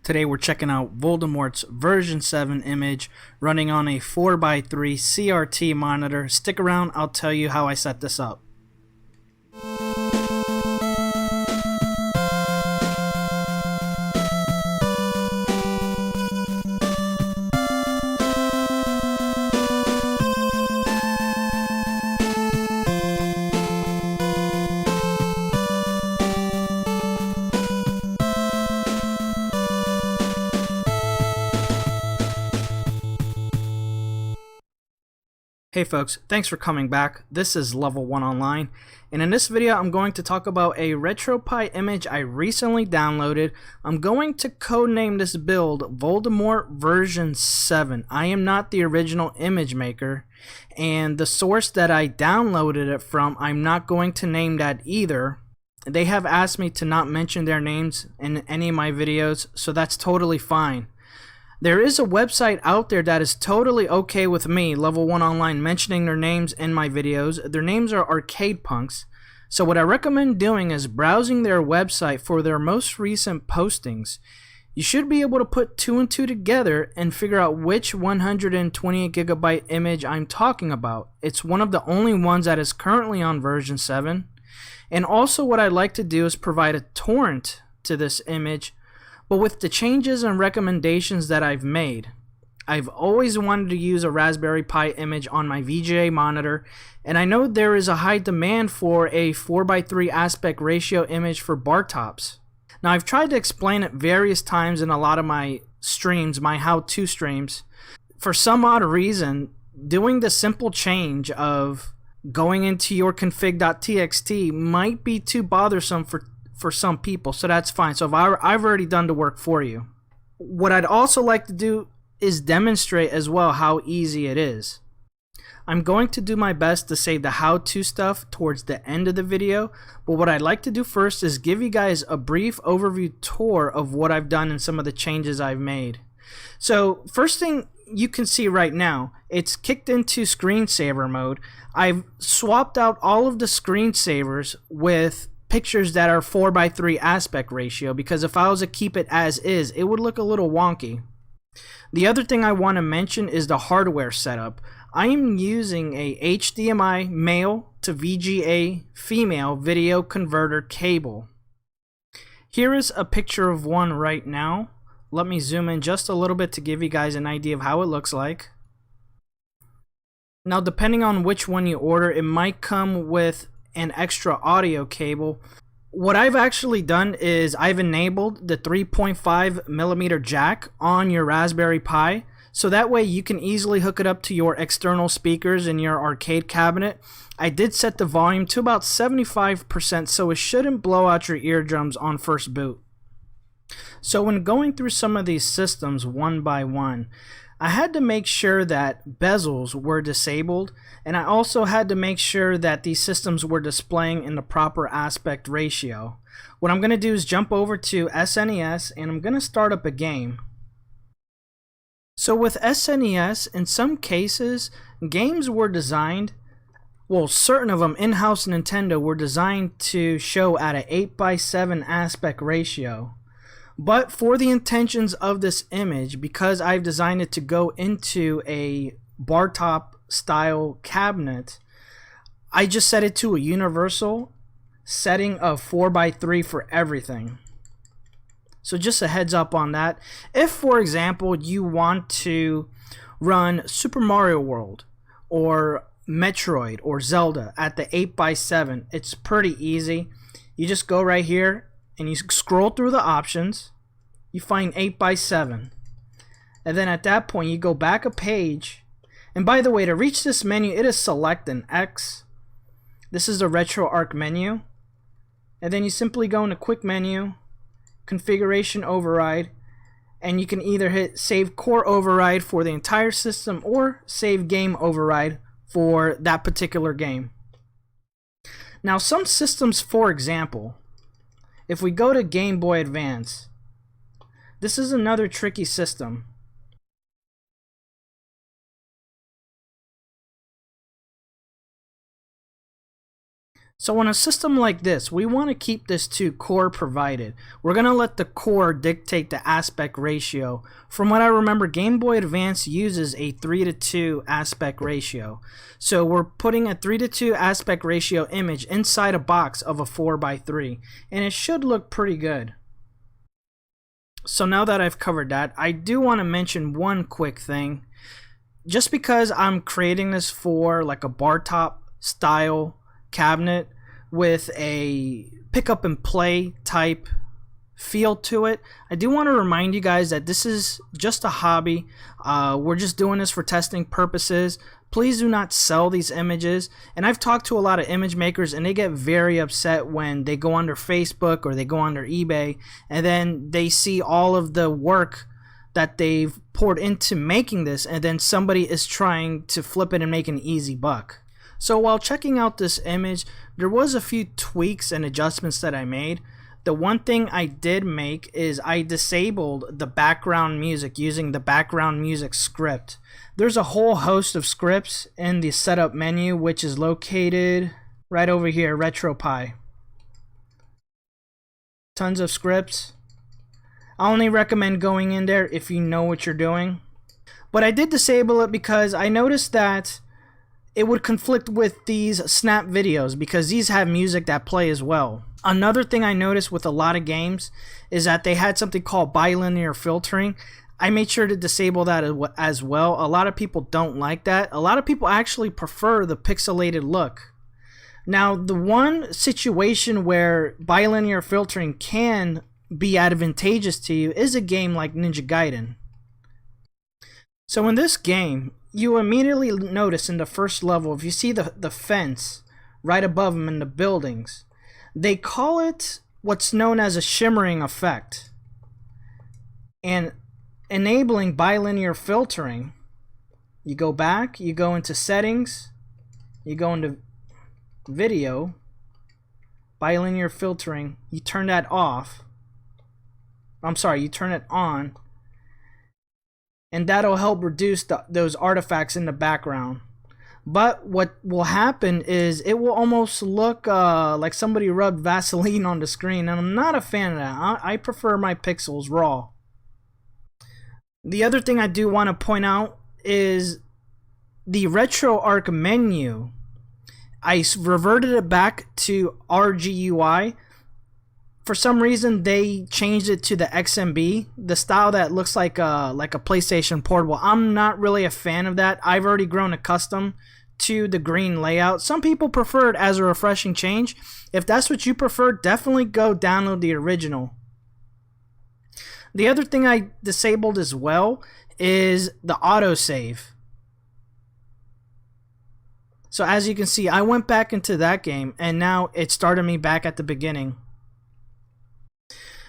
Today we're checking out Voldemort's version 7 image running on a 4x3 CRT monitor. Stick around, I'll tell you how I set this up. Hey folks, thanks for coming back. This is Level 1 Online, and in this video I'm going to talk about a RetroPie image I recently downloaded. I'm going to codename this build Voldemort version 7. I am not the original image maker, and the source that I downloaded it from, I'm not going to name that either. They have asked me to not mention their names in any of my videos, so that's totally fine. There is a website out there that is totally okay with me, Level 1 Online, mentioning their names in my videos. Their names are Arcade Punks. So what I recommend doing is browsing their website for their most recent postings. You should be able to put 2 and 2 together and figure out which 128GB image I'm talking about. It's one of the only ones that is currently on version 7. And also what I'd like to do is provide a torrent to this image. But with the changes and recommendations that I've made, I've always wanted to use a Raspberry Pi image on my VGA monitor, and I know there is a high demand for a 4x3 aspect ratio image for bar tops. Now I've tried to explain it various times in a lot of my streams, my how-to streams. For some odd reason, doing the simple change of going into your config.txt might be too bothersome for some people, so that's fine. So if I've already done the work for you. What I'd also like to do is demonstrate as well how easy it is. I'm going to do my best to save the how-to stuff towards the end of the video, but what I'd like to do first is give you guys a brief overview tour of what I've done and some of the changes I've made. So first thing you can see right now, it's kicked into screensaver mode. I've swapped out all of the screensavers with pictures that are 4x3 aspect ratio, because if I was to keep it as is, it would look a little wonky. The other thing I want to mention is the hardware setup. I am using a HDMI male to VGA female video converter cable. Here is a picture of one right now. Let me zoom in just a little bit to give you guys an idea of how it looks like. Now depending on which one you order, it might come with an extra audio cable. What I've actually done is I've enabled the 3.5mm jack on your Raspberry Pi, so that way you can easily hook it up to your external speakers in your arcade cabinet. I did set the volume to about 75%, so it shouldn't blow out your eardrums on first boot. So when going through some of these systems one by one, I had to make sure that bezels were disabled, and I also had to make sure that these systems were displaying in the proper aspect ratio. What I'm going to do is jump over to SNES, and I'm going to start up a game. So with SNES, in some cases, games were designed, well, certain of them in-house Nintendo were designed to show at an 8:7 aspect ratio. But for the intentions of this image, because I've designed it to go into a bar top style cabinet, I just set it to a universal setting of 4x3 for everything. So just a heads up on that. If, for example, you want to run Super Mario World or Metroid or Zelda at the 8x7, it's pretty easy. You just go right here and you scroll through the options, you find 8x7, and then at that point you go back a page, and by the way, to reach this menu, it is select an X. This is the Retroarch Menu, and then you simply go into quick menu, configuration override, and you can either hit save core override for the entire system or save game override for that particular game. Now some systems, for example, if we go to Game Boy Advance, this is another tricky system. So on a system like this, we want to keep this to core provided. We're going to let the core dictate the aspect ratio. From what I remember, Game Boy Advance uses a 3:2 aspect ratio. So we're putting a 3:2 aspect ratio image inside a box of a 4:3, and it should look pretty good. So now that I've covered that, I do want to mention one quick thing. Just because I'm creating this for like a bar top style cabinet with a pick up and play type feel to it, I do want to remind you guys that this is just a hobby. We're just doing this for testing purposes. Please do not sell these images. And I've talked to a lot of image makers, and they get very upset when they go under Facebook or they go under eBay, and then they see all of the work that they've poured into making this, and then somebody is trying to flip it and make an easy buck. So while checking out this image, there was a few tweaks and adjustments that I made. The one thing I did make is I disabled the background music using the background music script. There's a whole host of scripts in the setup menu, which is located right over here, RetroPie. Tons of scripts. I only recommend going in there if you know what you're doing. But I did disable it because I noticed that it would conflict with these snap videos because these have music that play as well. Another thing I noticed with a lot of games is that they had something called bilinear filtering. I made sure to disable that as well. A lot of people don't like that. A lot of people actually prefer the pixelated look. Now, the one situation where bilinear filtering can be advantageous to you is a game like Ninja Gaiden. So in this game, you immediately notice in the first level, if you see the fence right above them in the buildings, they call it what's known as a shimmering effect. And enabling bilinear filtering, you go back, you go into settings, you go into video, bilinear filtering, you turn that off. You turn it on, and that'll help reduce those artifacts in the background. But what will happen is it will almost look like somebody rubbed Vaseline on the screen, and I'm not a fan of that. I prefer my pixels raw. The other thing I do want to point out is the Retroarch menu. I reverted it back to RGUI. For some reason, they changed it to the XMB, the style that looks like a PlayStation Portable. I'm not really a fan of that. I've already grown accustomed to the green layout. Some people prefer it as a refreshing change. If that's what you prefer, definitely go download the original. The other thing I disabled as well is the autosave. So as you can see, I went back into that game, and now it started me back at the beginning.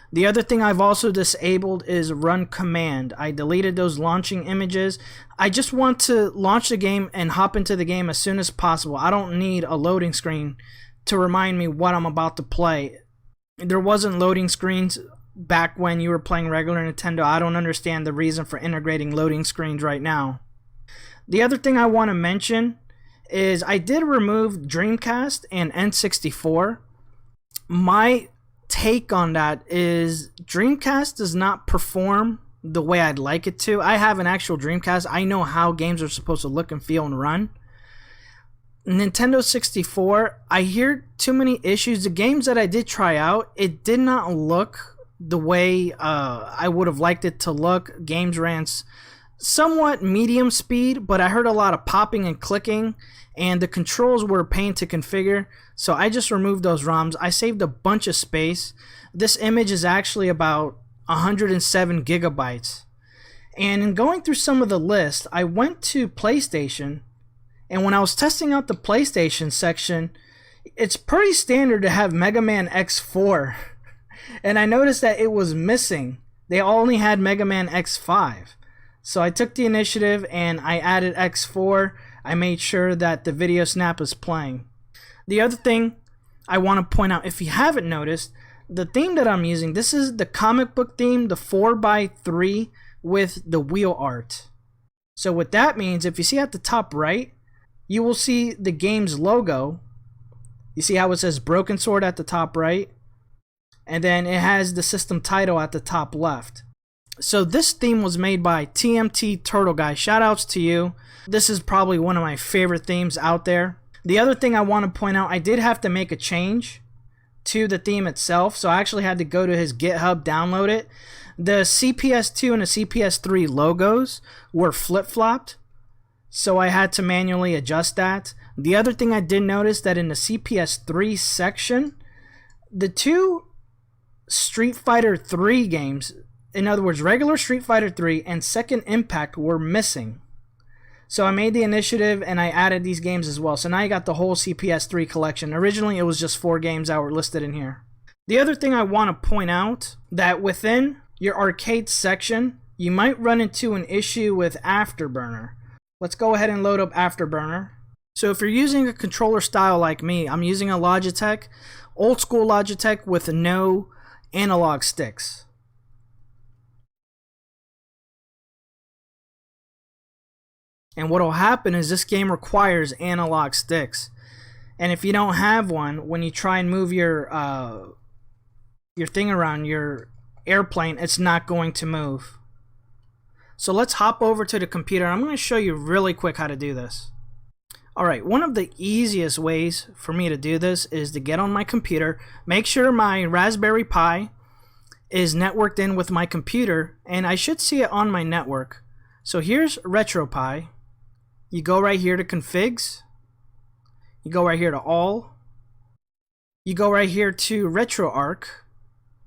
The other thing I've also disabled is run command. I deleted those launching images. I just want to launch the game and hop into the game as soon as possible. I don't need a loading screen to remind me what I'm about to play. There wasn't loading screens back when you were playing regular Nintendo. I don't understand the reason for integrating loading screens right now. The other thing I want to mention is I did remove Dreamcast and N64. My take on that is Dreamcast does not perform the way I'd like it to. I have an actual Dreamcast. I know how games are supposed to look and feel and run. Nintendo 64, I hear too many issues. The games that I did try out, it did not look the way I would have liked it to look. Games ran somewhat medium speed, but I heard a lot of popping and clicking, and the controls were a pain to configure, so I just removed those ROMs. I saved a bunch of space. This image is actually about 107 gigabytes. And in going through some of the lists, I went to PlayStation, and when I was testing out the PlayStation section, it's pretty standard to have Mega Man X4. And I noticed that it was missing. They only had Mega Man X5. So I took the initiative and I added X4. I made sure that the video snap is playing. The other thing I want to point out, if you haven't noticed, the theme that I'm using, this is the comic book theme, the 4x3 with the wheel art. So what that means, if you see at the top right, you will see the game's logo. You see how it says Broken Sword at the top right? And then it has the system title at the top left. So this theme was made by TMT Turtle Guy. Shoutouts to you. This is probably one of my favorite themes out there. The other thing I want to point out, I did have to make a change to the theme itself. So I actually had to go to his GitHub, download it. The CPS2 and the CPS3 logos were flip-flopped. So I had to manually adjust that. The other thing I did notice that in the CPS3 section, the two Street Fighter 3 games, in other words, regular Street Fighter 3 and Second Impact, were missing. So I made the initiative and I added these games as well. So now you got the whole CPS3 collection. Originally it was just 4 games that were listed in here. The other thing I want to point out, that within your arcade section, you might run into an issue with Afterburner. Let's go ahead and load up Afterburner. So if you're using a controller style like me, I'm using a Logitech, old school Logitech with no analog sticks. And what will happen is this game requires analog sticks. And if you don't have one, when you try and move your thing around, your airplane, it's not going to move. So let's hop over to the computer. I'm going to show you really quick how to do this. Alright, one of the easiest ways for me to do this is to get on my computer, make sure my Raspberry Pi is networked in with my computer, and I should see it on my network. So here's RetroPie. You go right here to Configs. You go right here to All. You go right here to Retroarch.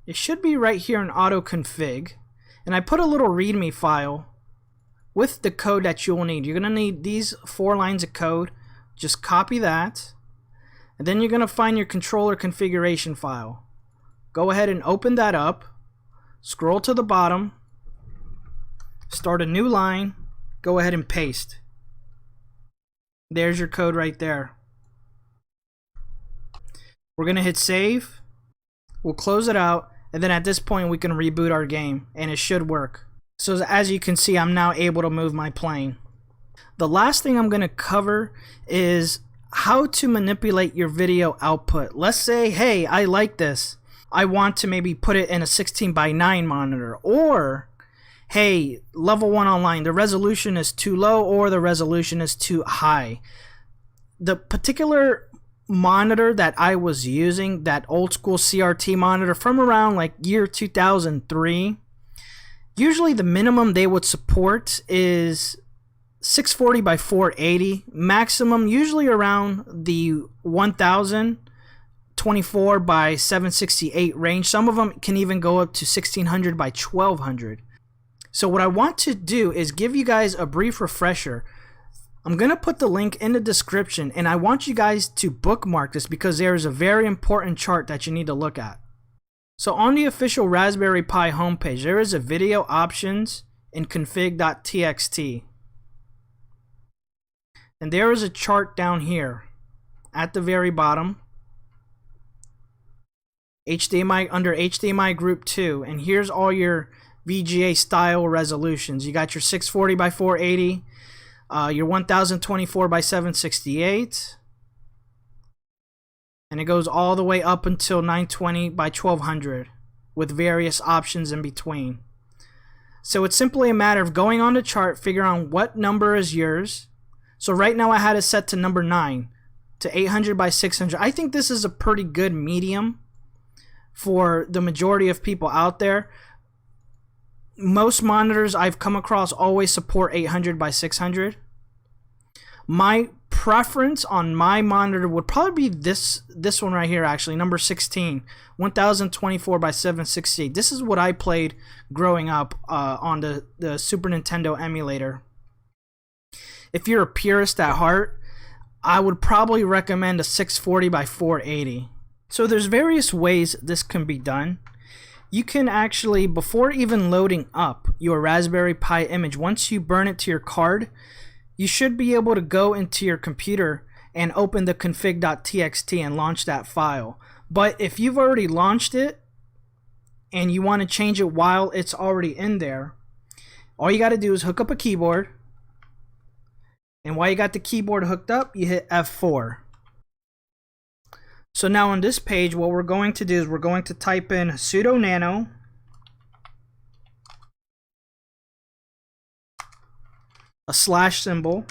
It should be right here in Auto Config. And I put a little README file with the code that you'll need. You're going to need these 4 lines of code. Just copy that. And then you're going to find your controller configuration file. Go ahead and open that up. Scroll to the bottom. Start a new line. Go ahead and paste. There's your code right there. We're going to hit save. We'll close it out. And then at this point we can reboot our game. And it should work. So as you can see, I'm now able to move my plane. The last thing I'm going to cover is how to manipulate your video output. Let's say, hey, I like this. I want to maybe put it in a 16:9 monitor. Or, hey, level 1 online, the resolution is too low or the resolution is too high. The particular monitor that I was using, that old school CRT monitor from around like year 2003, usually the minimum they would support is 640 by 480, maximum usually around the 1024 by 768 range. Some of them can even go up to 1600 by 1200. So what I want to do is give you guys a brief refresher. I'm going to put the link in the description, and I want you guys to bookmark this because there is a very important chart that you need to look at. So on the official Raspberry Pi homepage, there is a video options in config.txt. And there is a chart down here at the very bottom. HDMI, under HDMI group 2, and here's all your VGA style resolutions. You got your 640 by 480, your 1024 by 768, and it goes all the way up until 920 by 1200 with various options in between. So it's simply a matter of going on the chart, figure out what number is yours. So right now I had it set to number 9 to 800 by 600. I think this is a pretty good medium for the majority of people out there. Most monitors I've come across always support 800 by 600. My preference on my monitor would probably be this one right here, actually, number 16, 1024 by 768. This is what I played growing up on the Super Nintendo emulator. If you're a purist at heart, I would probably recommend a 640 by 480. So there's various ways this can be done. You can actually, before even loading up your Raspberry Pi image, once you burn it to your card, you should be able to go into your computer and open the config.txt and launch that file. But if you've already launched it and you want to change it while it's already in there, all you got to do is hook up a keyboard. And while you got the keyboard hooked up, you hit F4. So now on this page, what we're going to do is we're going to type in sudo nano a slash symbol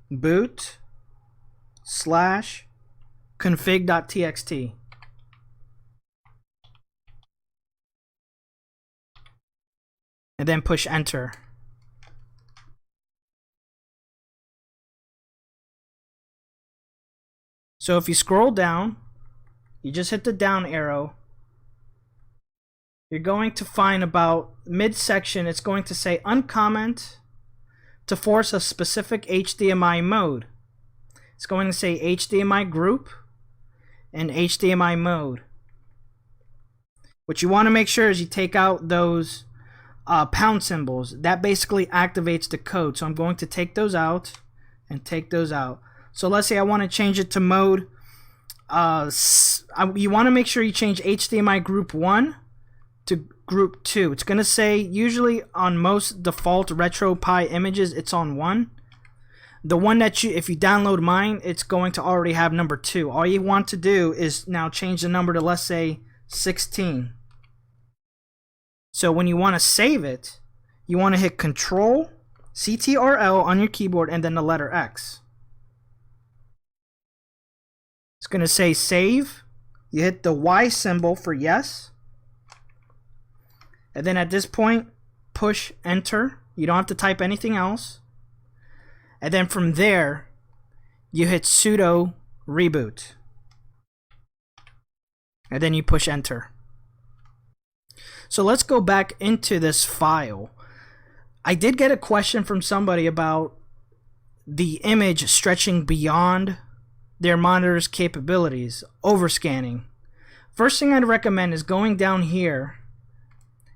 boot slash config.txt. And then push enter. So if you scroll down, you just hit the down arrow, you're going to find about midsection, it's going to say uncomment to force a specific HDMI mode. It's going to say HDMI group and HDMI mode. What you want to make sure is you take out those pound symbols. That basically activates the code. So I'm going to take those out and take those out. So let's say I want to change it to mode. You want to make sure you change HDMI group 1 to group 2. It's going to say, usually on most default RetroPie images, it's on 1. The one that if you download mine, it's going to already have number 2. All you want to do is now change the number to, let's say, 16. So when you want to save it, you want to hit Control CTRL on your keyboard and then the letter X. It's going to say save. You hit the Y symbol for yes. And then at this point, push enter. You don't have to type anything else. And then from there, you hit sudo reboot. And then you push enter. So let's go back into this file. I did get a question from somebody about the image stretching beyond their monitor's capabilities, overscanning. First thing I'd recommend is going down here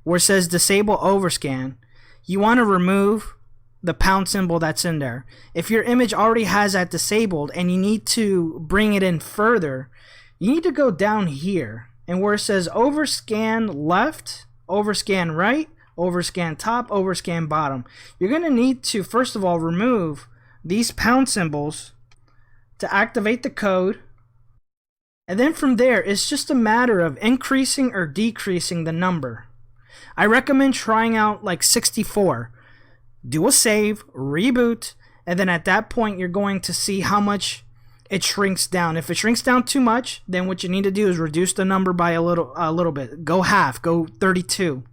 where it says disable overscan. You want to remove the pound symbol that's in there. If your image already has that disabled and you need to bring it in further, you need to go down here and where it says overscan left, overscan right, overscan top, overscan bottom. You're going to need to first of all remove these pound symbols to activate the code, and then from there it's just a matter of increasing or decreasing the number. I recommend trying out like 64. Do a save, reboot, and then at that point you're going to see how much it shrinks down. If it shrinks down too much, then what you need to do is reduce the number by a little bit. Go half, go 32.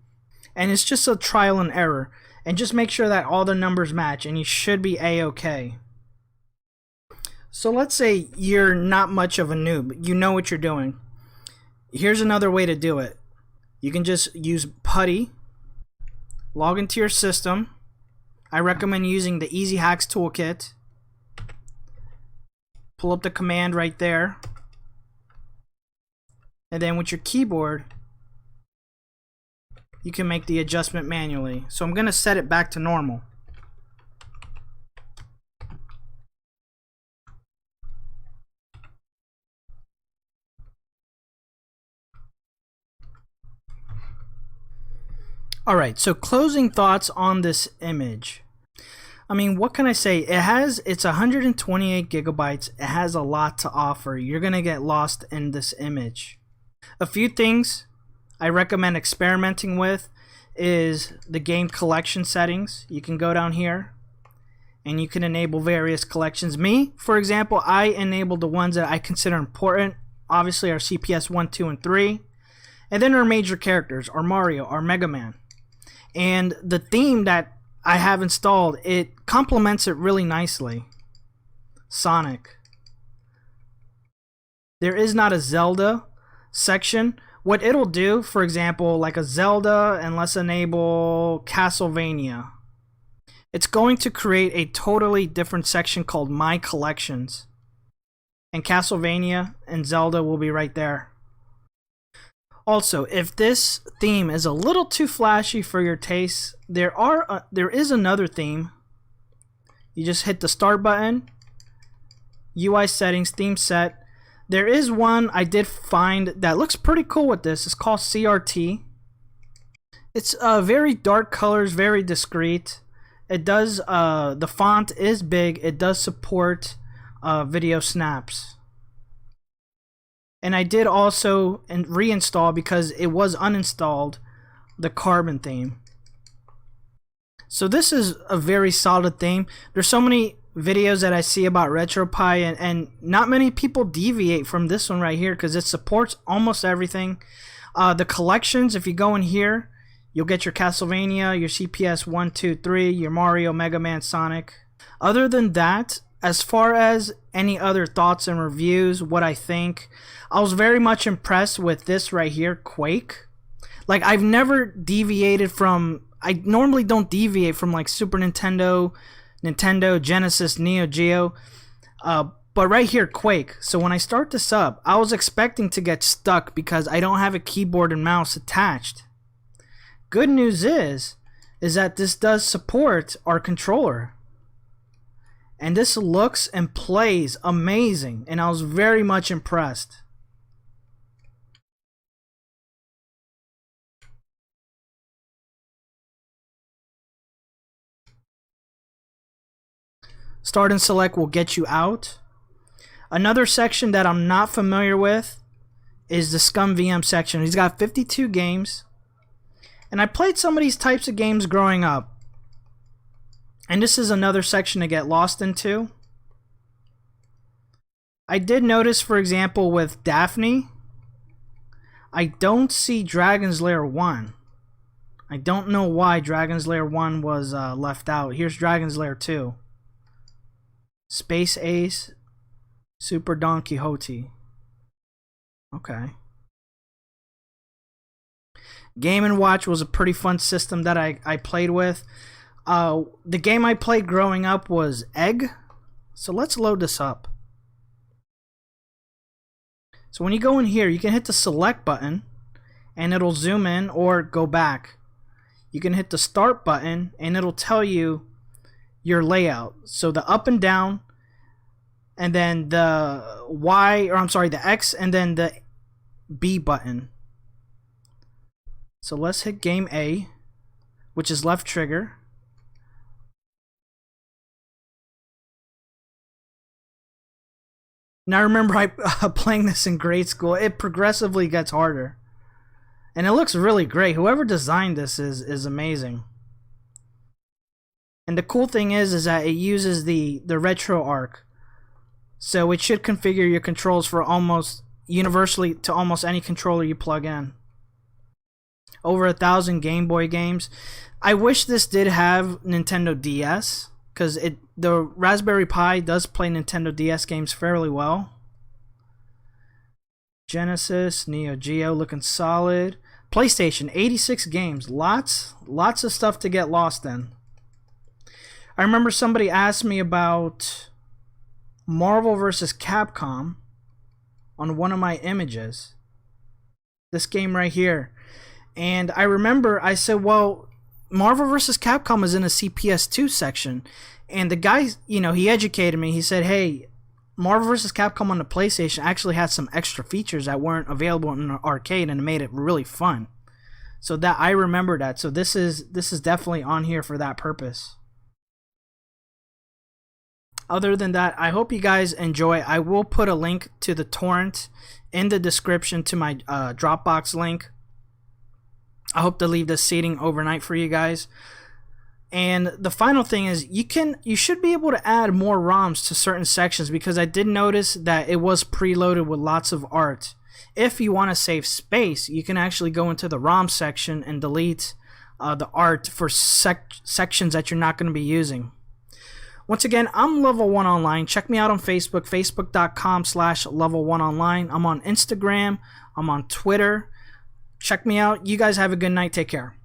And it's just a trial and error. And just make sure that all the numbers match and you should be A-okay. So let's say you're not much of a noob. You know what you're doing. Here's another way to do it. You can just use PuTTY, log into your system. I recommend using the Easy Hacks Toolkit. Pull up the command right there. And then with your keyboard, you can make the adjustment manually. So I'm going to set it back to normal. Alright, so closing thoughts on this image. I mean, what can I say? It's 128 gigabytes. It has a lot to offer. You're going to get lost in this image. A few things I recommend experimenting with is the game collection settings. You can go down here and you can enable various collections. Me, for example, I enabled the ones that I consider important. Obviously our CPS 1, 2, and 3. And then our major characters, our Mario, our Mega Man. And the theme that I have installed, it complements it really nicely. Sonic. There is not a Zelda section. What it'll do, for example, like a Zelda, and let's enable Castlevania. It's going to create a totally different section called My Collections. And Castlevania and Zelda will be right there. Also, if this theme is a little too flashy for your taste, there is another theme. You just hit the start button, UI settings, theme set. There is one I did find that looks pretty cool with this. It's called CRT. It's very dark colors, very discreet. It does the font is big. It does support video snaps. And I did also reinstall, because it was uninstalled, the Carbon theme. So this is a very solid theme. There's so many videos that I see about RetroPie, and not many people deviate from this one right here, because it supports almost everything. The collections, if you go in here, you'll get your Castlevania, your CPS 1, 2, 3, your Mario, Mega Man, Sonic. Other than that, as far as any other thoughts and reviews, what I think, I was very much impressed with this right here, Quake. Like, I've never deviated from, I normally don't deviate from like Super Nintendo, Genesis, Neo Geo, but right here, Quake. So when I start this up, I was expecting to get stuck because I don't have a keyboard and mouse attached. Good news is that this does support our controller. And this looks and plays amazing, and I was very much impressed. Start and select will get you out. Another section that I'm not familiar with is the Scummvm section. He's got 52 games. And I played some of these types of games growing up. And this is another section to get lost into. I did notice, for example, with Daphne, I don't see Dragon's Lair 1. I don't know why Dragon's Lair 1 was left out. Here's Dragon's Lair 2. Space Ace, Super Don Quixote. Okay. Game & Watch was a pretty fun system that I played with. The game I played growing up was Egg. So let's load this up. So when you go in here, you can hit the select button and it'll zoom in or go back. You can hit the start button and it'll tell you your layout. So the up and down, and then the Y, or I'm sorry, the X, and then the B button. So let's hit game A, which is left trigger. Now remember, playing this in grade school, it progressively gets harder. And it looks really great. Whoever designed this is amazing. And the cool thing is that it uses the RetroArch. So it should configure your controls for almost universally to almost any controller you plug in. Over 1,000 Game Boy games. I wish this did have Nintendo DS, because the Raspberry Pi does play Nintendo DS games fairly well. Genesis, Neo Geo looking solid. PlayStation, 86 games. Lots of stuff to get lost in. I remember somebody asked me about Marvel vs. Capcom on one of my images. This game right here. And I remember I said, well, Marvel vs. Capcom is in a CPS2 section. And the guy, you know, he educated me. He said, hey, Marvel vs. Capcom on the PlayStation actually had some extra features that weren't available in the arcade, and it made it really fun. So that I remember that. So this is definitely on here for that purpose. Other than that, I hope you guys enjoy. I will put a link to the torrent in the description to my Dropbox link. I hope to leave this seating overnight for you guys. And the final thing is, you should be able to add more ROMs to certain sections, because I did notice that it was preloaded with lots of art. If you want to save space, you can actually go into the ROM section and delete the art for sections that you're not going to be using. Once again, I'm Level 1 Online. Check me out on Facebook, facebook.com/Level1Online. I'm on Instagram. I'm on Twitter. Check me out. You guys have a good night. Take care.